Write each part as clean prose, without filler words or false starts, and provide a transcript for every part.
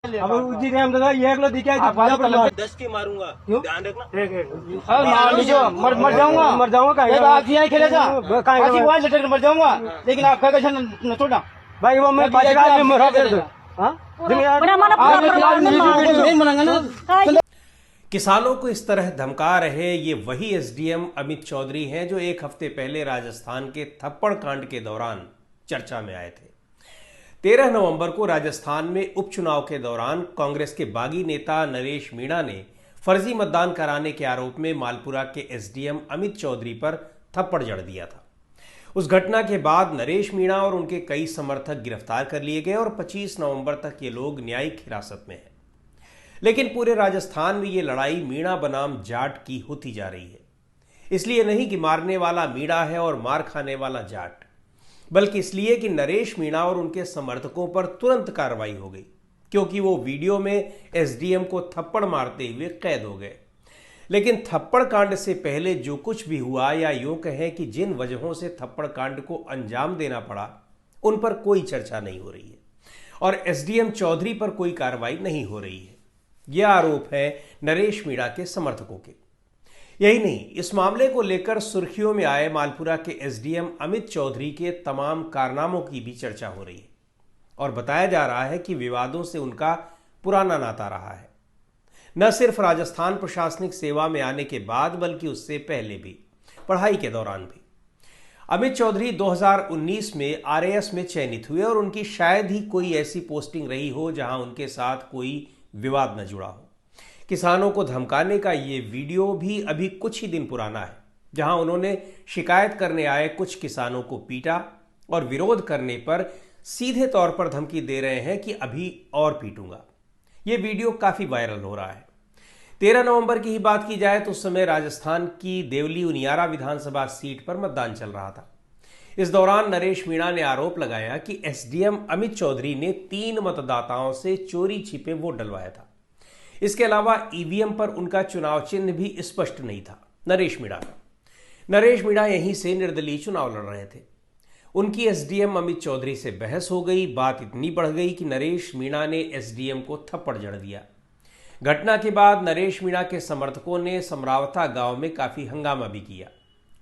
अब उसी टाइम दादा ये अगला दिखा है 10 की मारूंगा, क्यों? ध्यान रखना। मार लीजिए मर जाऊंगा आप यहाँ खेलेगा मर जाऊंगा लेकिन आप कैसे न छोड़ना भाई वो मैं किसानों को इस तरह धमका रहे ये वही एसडीएम अमित चौधरी हैं जो एक हफ्ते पहले राजस्थान के थप्पड़ कांड के दौरान चर्चा में आए थे। 13 नवंबर को राजस्थान में उपचुनाव के दौरान कांग्रेस के बागी नेता नरेश मीणा ने फर्जी मतदान कराने के आरोप में मालपुरा के एसडीएम अमित चौधरी पर थप्पड़ जड़ दिया था। उस घटना के बाद नरेश मीणा और उनके कई समर्थक गिरफ्तार कर लिए गए और 25 नवंबर तक ये लोग न्यायिक हिरासत में हैं। लेकिन पूरे राजस्थान में ये लड़ाई मीणा बनाम जाट की होती जा रही है। इसलिए नहीं कि मारने वाला मीणा है और मार खाने वाला जाट, बल्कि इसलिए कि नरेश मीणा और उनके समर्थकों पर तुरंत कार्रवाई हो गई, क्योंकि वो वीडियो में एसडीएम को थप्पड़ मारते हुए कैद हो गए। लेकिन थप्पड़ कांड से पहले जो कुछ भी हुआ, या यूं कहें कि जिन वजहों से थप्पड़ कांड को अंजाम देना पड़ा, उन पर कोई चर्चा नहीं हो रही है और एसडीएम चौधरी पर कोई कार्रवाई नहीं हो रही है। यह आरोप है नरेश मीणा के समर्थकों के। यही नहीं, इस मामले को लेकर सुर्खियों में आए मालपुरा के एसडीएम अमित चौधरी के तमाम कारनामों की भी चर्चा हो रही है और बताया जा रहा है कि विवादों से उनका पुराना नाता रहा है, न सिर्फ राजस्थान प्रशासनिक सेवा में आने के बाद बल्कि उससे पहले भी, पढ़ाई के दौरान भी। अमित चौधरी 2019 में आरएएस में चयनित हुए और उनकी शायद ही कोई ऐसी पोस्टिंग रही हो जहां उनके साथ कोई विवाद न जुड़ा हो। किसानों को धमकाने का ये वीडियो भी अभी कुछ ही दिन पुराना है, जहां उन्होंने शिकायत करने आए कुछ किसानों को पीटा और विरोध करने पर सीधे तौर पर धमकी दे रहे हैं कि अभी और पीटूंगा। ये वीडियो काफी वायरल हो रहा है। 13 नवंबर की ही बात की जाए तो उस समय राजस्थान की देवली उनियारा विधानसभा सीट पर मतदान चल रहा था। इस दौरान नरेश मीणा ने आरोप लगाया कि एसडीएम अमित चौधरी ने 3 मतदाताओं से चोरी छिपे वोट डलवाया था। इसके अलावा ईवीएम पर उनका चुनाव चिन्ह भी स्पष्ट नहीं था। नरेश मीणा यहीं से निर्दलीय चुनाव लड़ रहे थे। उनकी एसडीएम अमित चौधरी से बहस हो गई। बात इतनी बढ़ गई कि नरेश मीणा ने एसडीएम को थप्पड़ जड़ दिया। घटना के बाद नरेश मीणा के समर्थकों ने समरावता गांव में काफी हंगामा भी किया।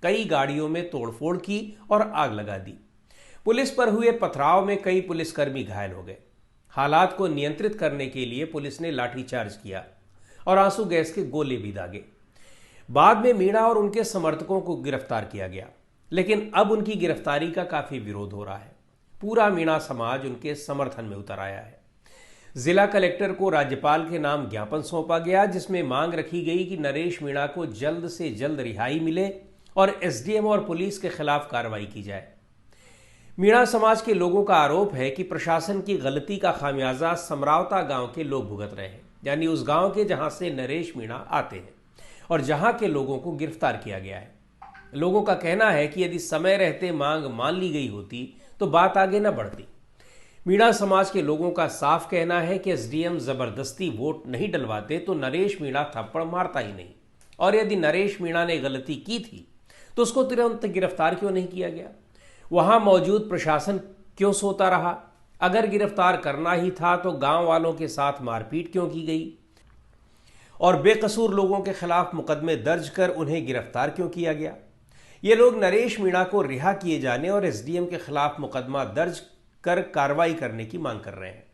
कई गाड़ियों में तोड़फोड़ की और आग लगा दी। पुलिस पर हुए पथराव में कई पुलिसकर्मी घायल हो गए। हालात को नियंत्रित करने के लिए पुलिस ने लाठीचार्ज किया और आंसू गैस के गोले भी दागे। बाद में मीणा और उनके समर्थकों को गिरफ्तार किया गया, लेकिन अब उनकी गिरफ्तारी का काफी विरोध हो रहा है। पूरा मीणा समाज उनके समर्थन में उतर आया है। जिला कलेक्टर को राज्यपाल के नाम ज्ञापन सौंपा गया, जिसमें मांग रखी गई कि नरेश मीणा को जल्द से जल्द रिहाई मिले और एसडीएम और पुलिस के खिलाफ कार्रवाई की जाए। मीणा समाज के लोगों का आरोप है कि प्रशासन की गलती का खामियाजा समरावता गांव के लोग भुगत रहे हैं, यानी उस गांव के जहां से नरेश मीणा आते हैं और जहां के लोगों को गिरफ्तार किया गया है। लोगों का कहना है कि यदि समय रहते मांग मान ली गई होती तो बात आगे न बढ़ती। मीणा समाज के लोगों का साफ कहना है कि एसडीएम जबरदस्ती वोट नहीं डलवाते तो नरेश मीणा थप्पड़ मारता ही नहीं, और यदि नरेश मीणा ने गलती की थी तो उसको तुरंत गिरफ्तार क्यों नहीं किया गया? वहां मौजूद प्रशासन क्यों सोता रहा? अगर गिरफ्तार करना ही था तो गांव वालों के साथ मारपीट क्यों की गई और बेकसूर लोगों के खिलाफ मुकदमे दर्ज कर उन्हें गिरफ्तार क्यों किया गया? ये लोग नरेश मीणा को रिहा किए जाने और एसडीएम के खिलाफ मुकदमा दर्ज कर कार्रवाई करने की मांग कर रहे हैं।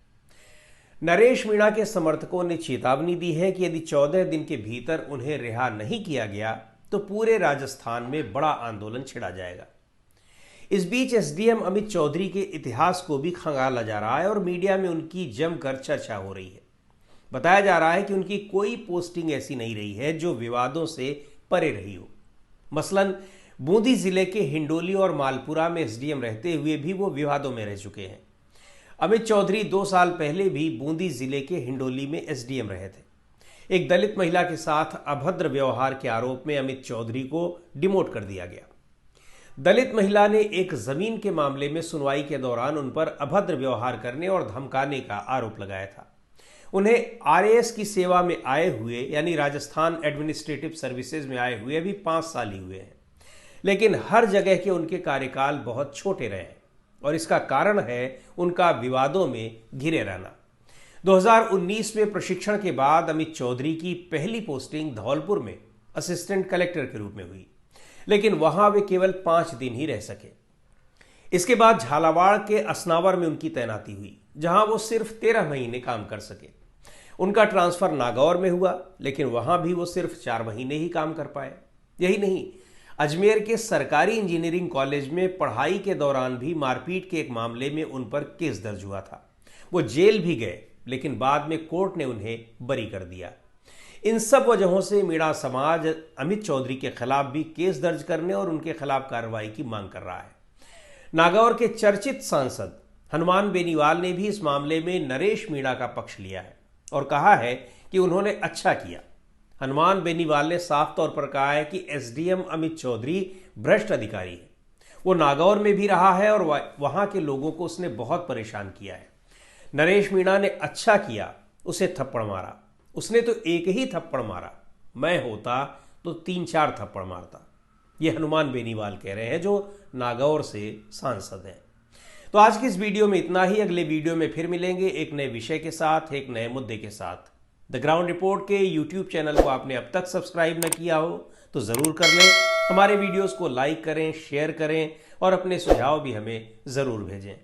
नरेश मीणा के समर्थकों ने चेतावनी दी है कि यदि 14 दिन के भीतर उन्हें रिहा नहीं किया गया तो पूरे राजस्थान में बड़ा आंदोलन छिड़ा जाएगा। इस बीच एसडीएम अमित चौधरी के इतिहास को भी खंगाला जा रहा है और मीडिया में उनकी जमकर चर्चा हो रही है। बताया जा रहा है कि उनकी कोई पोस्टिंग ऐसी नहीं रही है जो विवादों से परे रही हो। मसलन बूंदी जिले के हिंडोली और मालपुरा में एसडीएम रहते हुए भी वो विवादों में रह चुके हैं। अमित चौधरी 2 साल पहले भी बूंदी जिले के हिंडोली में एसडीएम रहे थे। एक दलित महिला के साथ अभद्र व्यवहार के आरोप में अमित चौधरी को डिमोट कर दिया गया। दलित महिला ने एक जमीन के मामले में सुनवाई के दौरान उन पर अभद्र व्यवहार करने और धमकाने का आरोप लगाया था। उन्हें आरएएस की सेवा में आए हुए, यानी राजस्थान एडमिनिस्ट्रेटिव सर्विसेज में आए हुए अभी 5 साल ही हुए हैं, लेकिन हर जगह के उनके कार्यकाल बहुत छोटे रहे हैं और इसका कारण है उनका विवादों में घिरे रहना। 2019 में प्रशिक्षण के बाद अमित चौधरी की पहली पोस्टिंग धौलपुर में असिस्टेंट कलेक्टर के रूप में हुई, लेकिन वहां वे केवल 5 दिन ही रह सके। इसके बाद झालावाड़ के असनावर में उनकी तैनाती हुई, जहां वो सिर्फ 13 महीने काम कर सके। उनका ट्रांसफर नागौर में हुआ, लेकिन वहां भी वो सिर्फ 4 महीने ही काम कर पाए। यही नहीं, अजमेर के सरकारी इंजीनियरिंग कॉलेज में पढ़ाई के दौरान भी मारपीट के एक मामले में उन पर केस दर्ज हुआ था। वो जेल भी गए, लेकिन बाद में कोर्ट ने उन्हें बरी कर दिया। इन सब वजहों से मीणा समाज अमित चौधरी के खिलाफ भी केस दर्ज करने और उनके खिलाफ कार्रवाई की मांग कर रहा है। नागौर के चर्चित सांसद हनुमान बेनीवाल ने भी इस मामले में नरेश मीणा का पक्ष लिया है और कहा है कि उन्होंने अच्छा किया। हनुमान बेनीवाल ने साफ तौर पर कहा है कि एसडीएम अमित चौधरी भ्रष्ट अधिकारी है। वो नागौर में भी रहा है और वहां के लोगों को उसने बहुत परेशान किया है। नरेश मीणा ने अच्छा किया, उसे थप्पड़ मारा। उसने तो एक ही थप्पड़ मारा, मैं होता तो 3-4 थप्पड़ मारता। ये हनुमान बेनीवाल कह रहे हैं, जो नागौर से सांसद हैं। तो आज की इस वीडियो में इतना ही। अगले वीडियो में फिर मिलेंगे एक नए विषय के साथ, एक नए मुद्दे के साथ। द ग्राउंड रिपोर्ट के यूट्यूब चैनल को आपने अब तक सब्सक्राइब न किया हो तो ज़रूर कर लें। हमारे वीडियोस को लाइक करें, शेयर करें और अपने सुझाव भी हमें ज़रूर भेजें।